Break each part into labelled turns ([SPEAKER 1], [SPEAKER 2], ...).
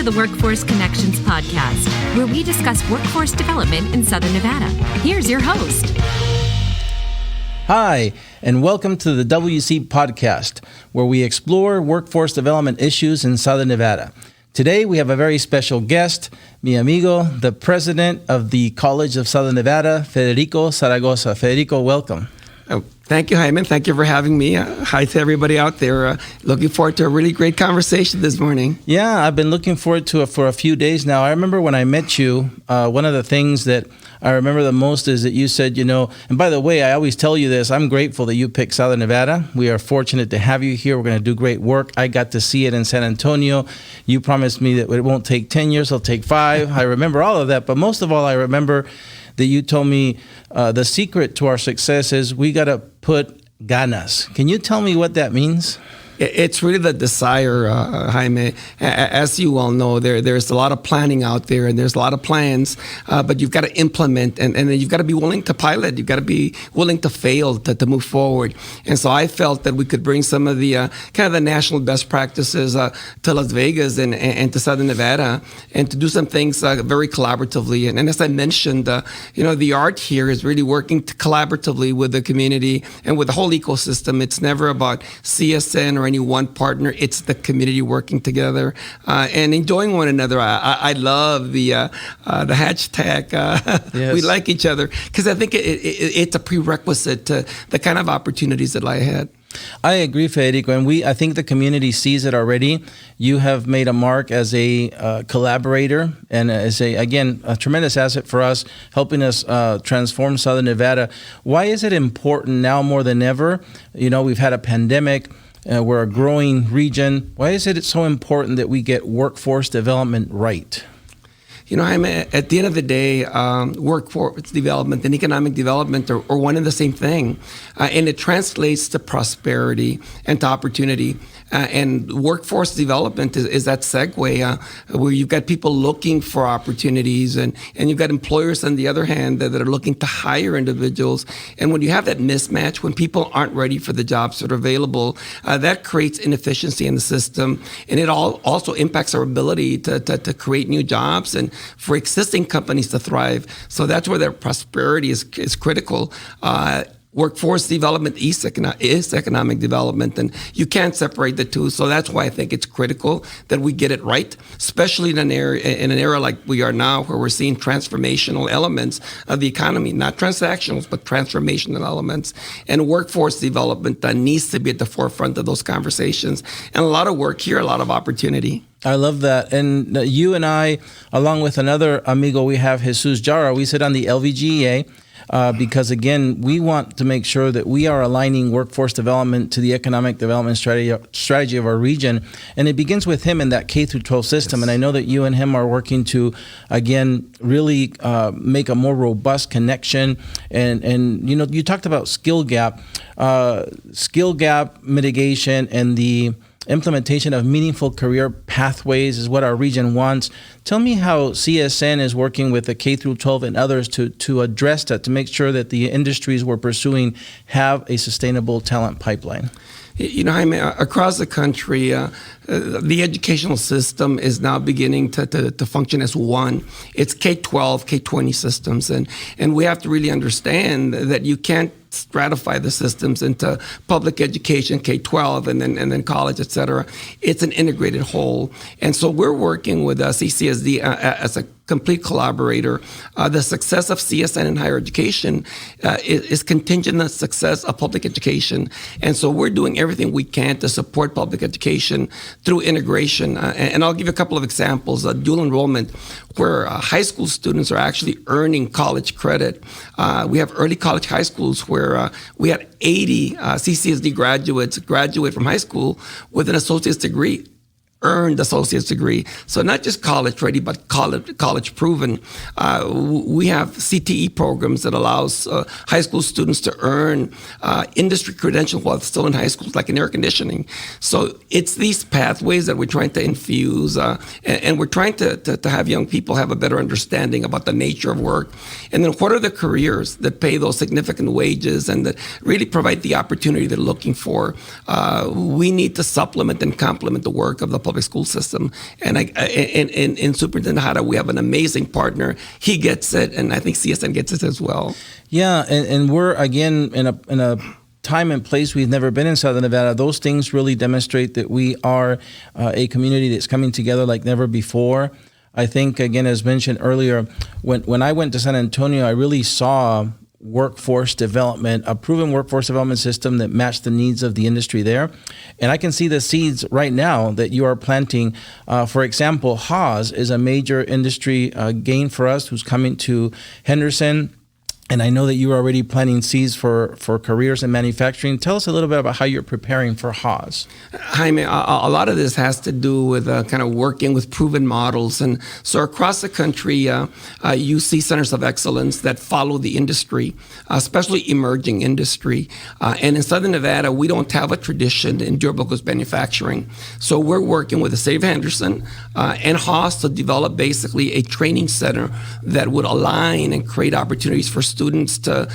[SPEAKER 1] the Workforce Connections podcast, where we discuss workforce development in Southern Nevada. Here's your host.
[SPEAKER 2] Hi, and welcome to the WC podcast, where we explore workforce development issues in Southern Nevada. Today, we have a very special guest, mi amigo, the president of the College of Southern Nevada, Federico Zaragoza. Federico, welcome.
[SPEAKER 3] Thank you, Hyman. Thank you for having me. Hi to everybody out there. Looking forward to a really great conversation this morning.
[SPEAKER 2] Yeah, I've been looking forward to it for a few days now. I remember when I met you, one of the things that I remember the most is that you said, and by the way, I always tell you this, I'm grateful that you picked Southern Nevada. We are fortunate to have you here. We're going to do great work. I got to see it in San Antonio. You promised me that it won't take 10 years, it'll take 5. I remember all of that, but most of all, I remember that you told me the secret to our success is we got to put ganas. Can you tell me what that means?
[SPEAKER 3] It's really the desire, Jaime. As you all know, there's a lot of planning out there, and there's a lot of plans, but you've got to implement, and then you've got to be willing to pilot. You've got to be willing to fail to move forward. And so I felt that we could bring some of the kind of the national best practices to Las Vegas and to Southern Nevada, and to do some things very collaboratively. And as I mentioned, the art here is really working collaboratively with the community and with the whole ecosystem. It's never about CSN or any one partner. It's the community working together and enjoying one another. I love the hashtag. Yes. We like each other, because I think it's a prerequisite to the kind of opportunities that lie ahead.
[SPEAKER 2] I agree, Federico, and I think the community sees it already. You have made a mark as a collaborator and as a tremendous asset for us, helping us transform Southern Nevada. Why is it important now more than ever? We've had a pandemic. We're a growing region. Why is it so important that we get workforce development right?
[SPEAKER 3] At the end of the day, workforce development and economic development are one and the same thing. And it translates to prosperity and to opportunity. And workforce development is that segue where you've got people looking for opportunities, and you've got employers on the other hand that are looking to hire individuals. And when you have that mismatch, when people aren't ready for the jobs that are available, that creates inefficiency in the system. And it also impacts our ability to create new jobs and for existing companies to thrive. So that's where their prosperity is critical. Workforce development is economic development, and you can't separate the two. So that's why I think it's critical that we get it right, especially in an era like we are now, where we're seeing transformational elements of the economy, not transactional, but transformational elements. And workforce development needs to be at the forefront of those conversations. And a lot of work here, a lot of opportunity.
[SPEAKER 2] I love that. And you and I, along with another amigo we have, Jesus Jara, we sit on the LVGEA. Because again, we want to make sure that we are aligning workforce development to the economic development strategy of our region. And it begins with him in that K through 12 system. Yes. And I know that you and him are working to, again, really make a more robust connection. And you talked about skill gap mitigation, and the implementation of meaningful career pathways is what our region wants. Tell me how CSN is working with the K through 12 and others to address that, to make sure that the industries we're pursuing have a sustainable talent pipeline.
[SPEAKER 3] Across the country, the educational system is now beginning to function as one. It's K-12, K-20 systems, and we have to really understand that you can't stratify the systems into public education, K-12, and then college, et cetera. It's an integrated whole. And so we're working with CCSD as a complete collaborator. The success of CSN in higher education is contingent on the success of public education. And so we're doing everything we can to support public education through integration. And I'll give you a couple of examples. Dual enrollment, where high school students are actually earning college credit. We have early college high schools where we had 80 CCSD graduates graduate from high school with an associate's degree. Earned associate's degree. So not just college ready, but college proven. We have CTE programs that allows high school students to earn industry credential while still in high school, like in air conditioning. So it's these pathways that we're trying to infuse, and we're trying to have young people have a better understanding about the nature of work. And then what are the careers that pay those significant wages and that really provide the opportunity they're looking for. We need to supplement and complement the work of the public public school system. And in Superintendent Jara, we have an amazing partner. He gets it, and I think CSN gets it as well.
[SPEAKER 2] Yeah, and we're, again, in a time and place we've never been in Southern Nevada. Those things really demonstrate that we are a community that's coming together like never before. I think, again, as mentioned earlier, when I went to San Antonio, I really saw workforce development, a proven workforce development system that matched the needs of the industry there. And I can see the seeds right now that you are planting. For example, Haas is a major industry gain for us who's coming to Henderson. And I know that you are already planting seeds for careers in manufacturing. Tell us a little bit about how you're preparing for Haas.
[SPEAKER 3] Jaime, a lot of this has to do with kind of working with proven models. And so across the country, you see centers of excellence that follow the industry, especially emerging industry. And in Southern Nevada, we don't have a tradition in durable goods manufacturing. So we're working with the City of Henderson and Haas to develop basically a training center that would align and create opportunities for students to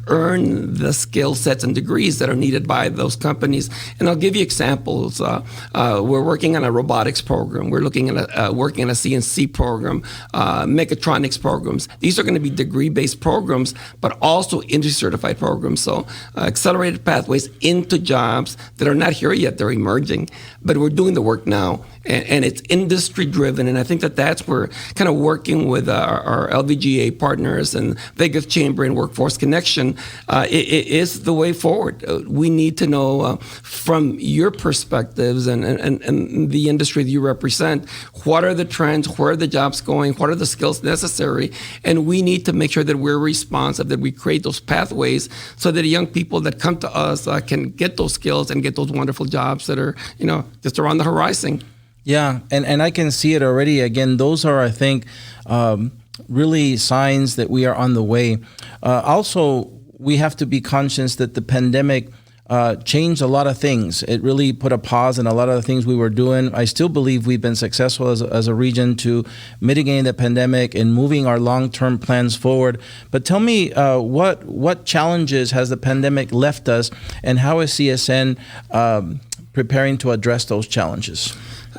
[SPEAKER 3] earn the skill sets and degrees that are needed by those companies. And I'll give you examples. We're working on a robotics program. We're looking at working on a CNC program, mechatronics programs. These are going to be degree-based programs, but also industry-certified programs. So accelerated pathways into jobs that are not here yet. They're emerging, but we're doing the work now. And it's industry-driven, and I think that's where kind of working with our LVGA partners and Vegas Chamber and Workforce Connection it is the way forward. We need to know from your perspectives and the industry that you represent, what are the trends, where are the jobs going, what are the skills necessary, and we need to make sure that we're responsive, that we create those pathways so that young people that come to us can get those skills and get those wonderful jobs that are just around the horizon.
[SPEAKER 2] Yeah, and I can see it already. Again, those are, I think, really signs that we are on the way. Also, we have to be conscious that the pandemic changed a lot of things. It really put a pause in a lot of the things we were doing. I still believe we've been successful as a region to mitigating the pandemic and moving our long-term plans forward. But tell me, what challenges has the pandemic left us, and how is CSN preparing to address those challenges?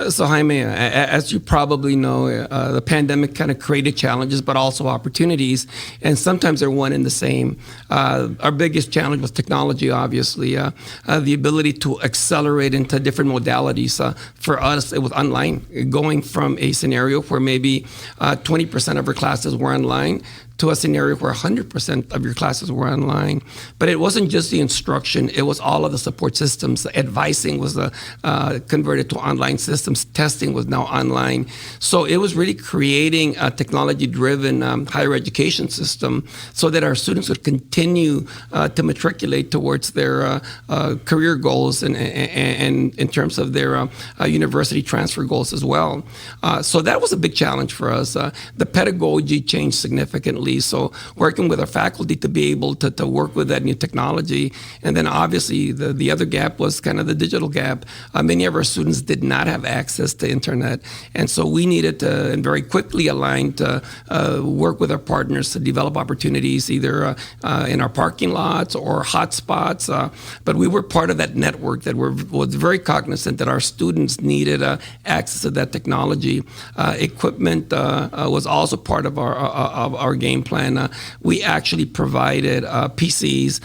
[SPEAKER 3] So Jaime, as you probably know, the pandemic kind of created challenges, but also opportunities, and sometimes they're one and the same. Our biggest challenge was technology, obviously, the ability to accelerate into different modalities. For us, it was online, going from a scenario where maybe 20% of our classes were online to a scenario where 100% of your classes were online. But it wasn't just the instruction, it was all of the support systems. Advising was converted to online systems. Testing was now online. So it was really creating a technology-driven higher education system so that our students would continue to matriculate towards their career goals and in terms of their university transfer goals as well. So that was a big challenge for us. The pedagogy changed significantly. So working with our faculty to be able to work with that new technology. And then obviously the other gap was kind of the digital gap. Many of our students did not have access to internet. And so we needed to, and very quickly aligned to work with our partners to develop opportunities either in our parking lots or hotspots. But we were part of that network that was very cognizant that our students needed access to that technology. Equipment was also part of our game plan. We actually provided PCs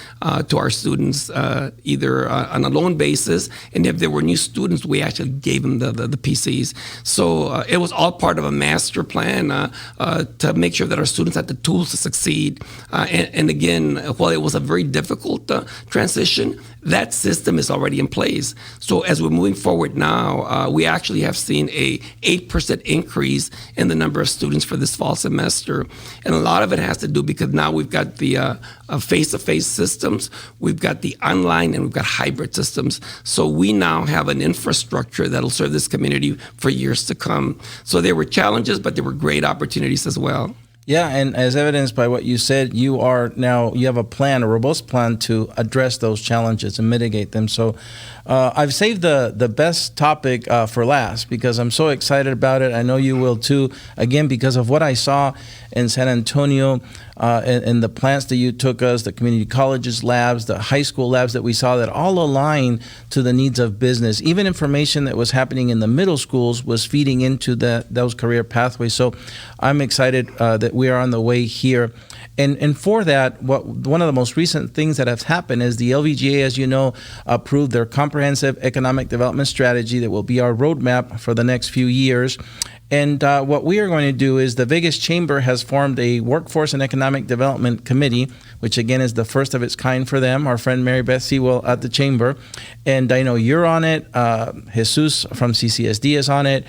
[SPEAKER 3] to our students either on a loan basis, and if there were new students, we actually gave them the PCs. So it was all part of a master plan to make sure that our students had the tools to succeed. And again, while it was a very difficult transition, that system is already in place. So as we're moving forward now, we actually have seen a 8% increase in the number of students for this fall semester. And a lot of it has to do because now we've got the face-to-face systems, we've got the online, and we've got hybrid systems. So we now have an infrastructure that'll serve this community for years to come. So there were challenges, but there were great opportunities as well.
[SPEAKER 2] Yeah, and as evidenced by what you said, you have a plan, a robust plan to address those challenges and mitigate them. So I've saved the best topic for last because I'm so excited about it. I know you will too, again, because of what I saw in San Antonio. and the plants that you took us, the community colleges labs, the high school labs that we saw that all align to the needs of business. Even information that was happening in the middle schools was feeding into those career pathways. So I'm excited that we are on the way here. And for that, one of the most recent things that has happened is the LVGA, as you know, approved their comprehensive economic development strategy that will be our roadmap for the next few years. And what we are going to do is the Vegas Chamber has formed a Workforce and Economic Development Committee, which again is the first of its kind for them. Our friend Mary Beth Sewell at the Chamber. And I know you're on it. Jesus from CCSD is on it.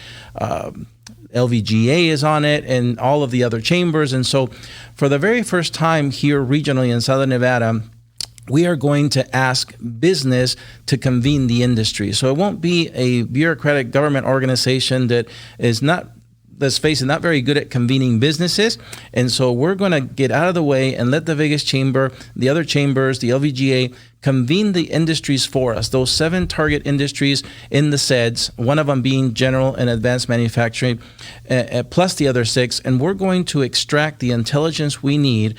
[SPEAKER 2] LVGA is on it, and all of the other chambers. And so for the very first time here regionally in Southern Nevada, we are going to ask business to convene the industry. So it won't be a bureaucratic government organization that is not, let's face it, not very good at convening businesses. And so we're going to get out of the way and let the Vegas Chamber, the other chambers, the LVGA, convene the industries for us, those 7 target industries in the SEDS, one of them being general and advanced manufacturing, plus the other 6. And we're going to extract the intelligence we need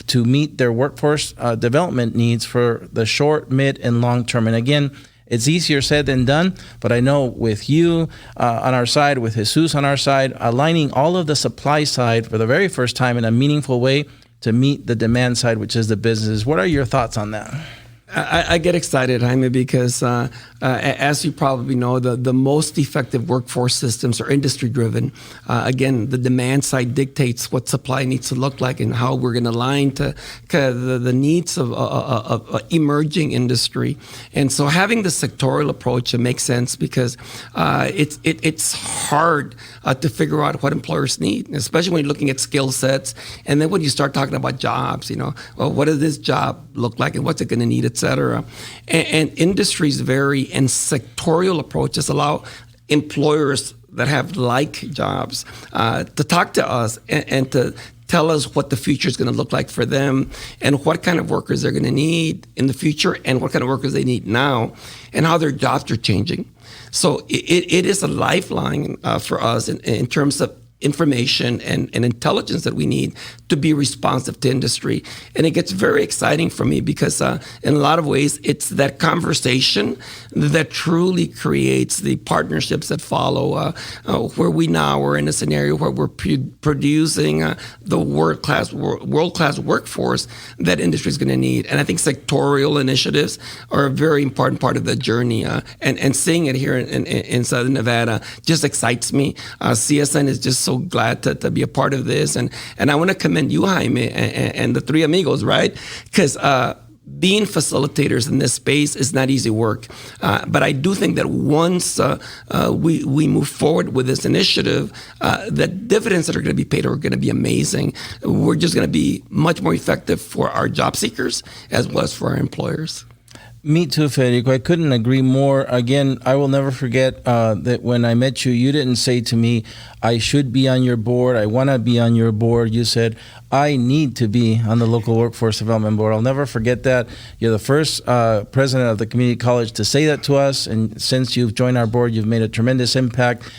[SPEAKER 2] to meet their workforce development needs for the short, mid, and long term. And again, it's easier said than done, but I know with you on our side, with Jesus on our side, aligning all of the supply side for the very first time in a meaningful way to meet the demand side, which is the businesses. What are your thoughts on that?
[SPEAKER 3] I get excited, Jaime, because as you probably know, the most effective workforce systems are industry-driven. Again, the demand side dictates what supply needs to look like and how we're going to align to the needs of emerging industry. And so having the sectorial approach, it makes sense because it's hard to figure out what employers need, especially when you're looking at skill sets. And then when you start talking about jobs, well, what does this job look like and what's it going to need, et cetera. And industries vary, and sectorial approaches allow employers that have like jobs to talk to us and to tell us what the future is going to look like for them and what kind of workers they're going to need in the future and what kind of workers they need now and how their jobs are changing. So it is a lifeline for us in terms of information and intelligence that we need to be responsive to industry. And it gets very exciting for me because in a lot of ways, it's that conversation that truly creates the partnerships that follow, where we now are in a scenario where we're producing the world-class workforce that industry is going to need. And I think sectorial initiatives are a very important part of the journey. And seeing it here in Southern Nevada just excites me. CSN is just so glad to be a part of this. And I want to commend you, Jaime, and the three amigos, right? Because being facilitators in this space is not easy work. But I do think that once we move forward with this initiative, the dividends that are going to be paid are going to be amazing. We're just going to be much more effective for our job seekers as well as for our employers.
[SPEAKER 2] Me too, Federico. I couldn't agree more. Again, I will never forget that when I met you, you didn't say to me, I should be on your board. I want to be on your board. You said, I need to be on the local workforce development board. I'll never forget that. You're the first president of the community college to say that to us. And since you've joined our board, you've made a tremendous impact.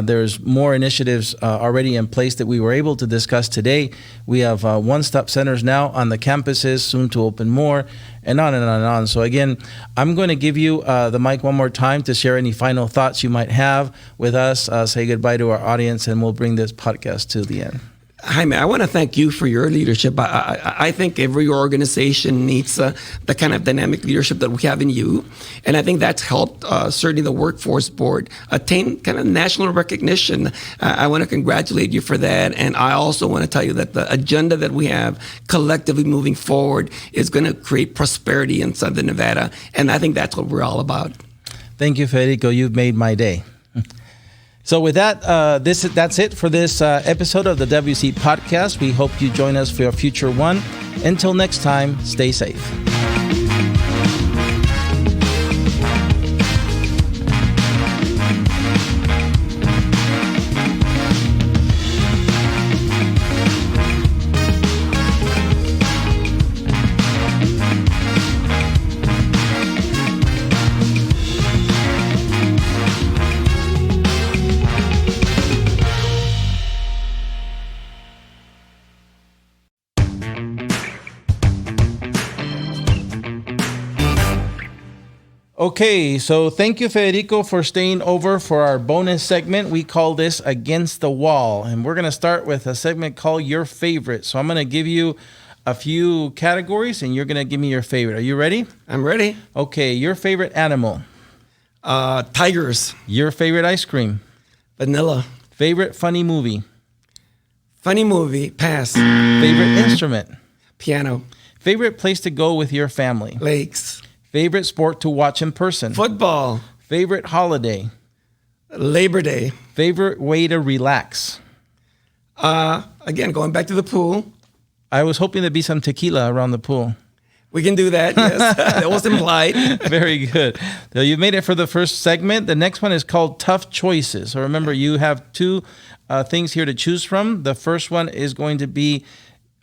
[SPEAKER 2] There's more initiatives already in place that we were able to discuss today. We have one-stop centers now on the campuses, soon to open more, and on and on and on. So again, I'm going to give you the mic one more time to share any final thoughts you might have with us. Say goodbye to our audience, and we'll bring this podcast to the end.
[SPEAKER 3] Jaime, I want to thank you for your leadership. I think every organization needs the kind of dynamic leadership that we have in you. And I think that's helped certainly the Workforce Board attain kind of national recognition. I want to congratulate you for that. And I also want to tell you that the agenda that we have collectively moving forward is going to create prosperity in Southern Nevada. And I think that's what we're all about.
[SPEAKER 2] Thank you, Federico. You've made my day. So with that, that's it for this episode of the WC Podcast. We hope you join us for a future one. Until next time, stay safe. Okay, so thank you, Federico, for staying over for our bonus segment. We call this Against the Wall, and we're going to start with a segment called Your Favorite. So I'm going to give you a few categories, and you're going to give me your favorite. Are you ready?
[SPEAKER 3] I'm ready.
[SPEAKER 2] Okay, your favorite animal.
[SPEAKER 3] Tigers.
[SPEAKER 2] Your favorite ice cream.
[SPEAKER 3] Vanilla.
[SPEAKER 2] Favorite funny movie.
[SPEAKER 3] Funny movie. Pass.
[SPEAKER 2] Favorite instrument.
[SPEAKER 3] Piano.
[SPEAKER 2] Favorite place to go with your family.
[SPEAKER 3] Lakes.
[SPEAKER 2] Favorite sport to watch in person.
[SPEAKER 3] Football.
[SPEAKER 2] Favorite holiday.
[SPEAKER 3] Labor Day.
[SPEAKER 2] Favorite way to relax.
[SPEAKER 3] Again, going back to the pool.
[SPEAKER 2] I was hoping there'd be some tequila around the pool.
[SPEAKER 3] We can do that, yes. That was implied.
[SPEAKER 2] Very good. So you made it for the first segment. The next one is called Tough Choices. So remember, you have two things here to choose from. The first one is going to be,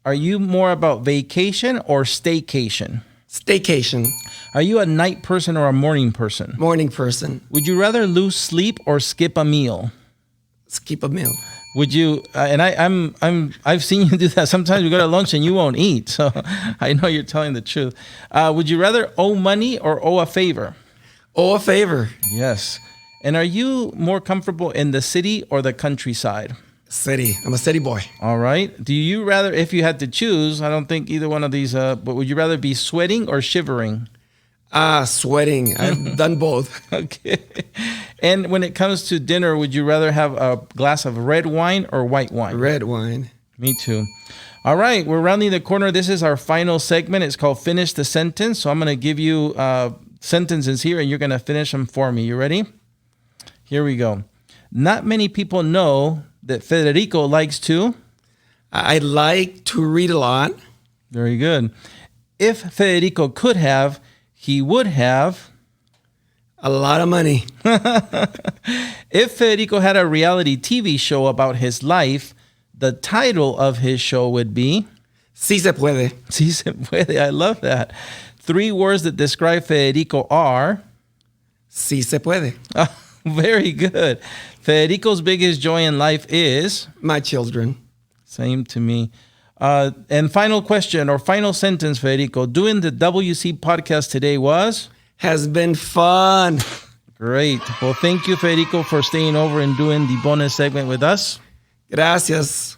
[SPEAKER 2] are you more about vacation or staycation?
[SPEAKER 3] Staycation.
[SPEAKER 2] Are you a night person or a morning person?
[SPEAKER 3] Morning person.
[SPEAKER 2] Would you rather lose sleep or skip a meal?
[SPEAKER 3] Skip a meal.
[SPEAKER 2] Would you? I've seen you do that. Sometimes we go to lunch and you won't eat. So I know you're telling the truth. Would you rather owe money or owe a favor?
[SPEAKER 3] Owe a favor.
[SPEAKER 2] Yes. And are you more comfortable in the city or the countryside?
[SPEAKER 3] City. I'm a city boy.
[SPEAKER 2] All right. Do you rather, if you had to choose, I don't think either one of these, but would you rather be sweating or shivering?
[SPEAKER 3] Sweating. I've done both.
[SPEAKER 2] Okay. And when it comes to dinner, would you rather have a glass of red wine or white wine?
[SPEAKER 3] Red wine.
[SPEAKER 2] Me too. All right. We're rounding the corner. This is our final segment. It's called Finish the Sentence. So I'm going to give you sentences here and you're going to finish them for me. You ready? Here we go. Not many people know that Federico likes to.
[SPEAKER 3] I like to read a lot.
[SPEAKER 2] Very good. If Federico could have, he would have.
[SPEAKER 3] A lot of money.
[SPEAKER 2] If Federico had a reality TV show about his life, the title of his show would be.
[SPEAKER 3] Sí se puede.
[SPEAKER 2] Sí se puede. I love that. 3 words that describe Federico are.
[SPEAKER 3] Sí se puede.
[SPEAKER 2] Very good. Federico's biggest joy in life is?
[SPEAKER 3] My children.
[SPEAKER 2] Same to me. And final question or final sentence, Federico. Doing the WC podcast today was?
[SPEAKER 3] Has been fun.
[SPEAKER 2] Great. Well, thank you, Federico, for staying over and doing the bonus segment with us.
[SPEAKER 3] Gracias.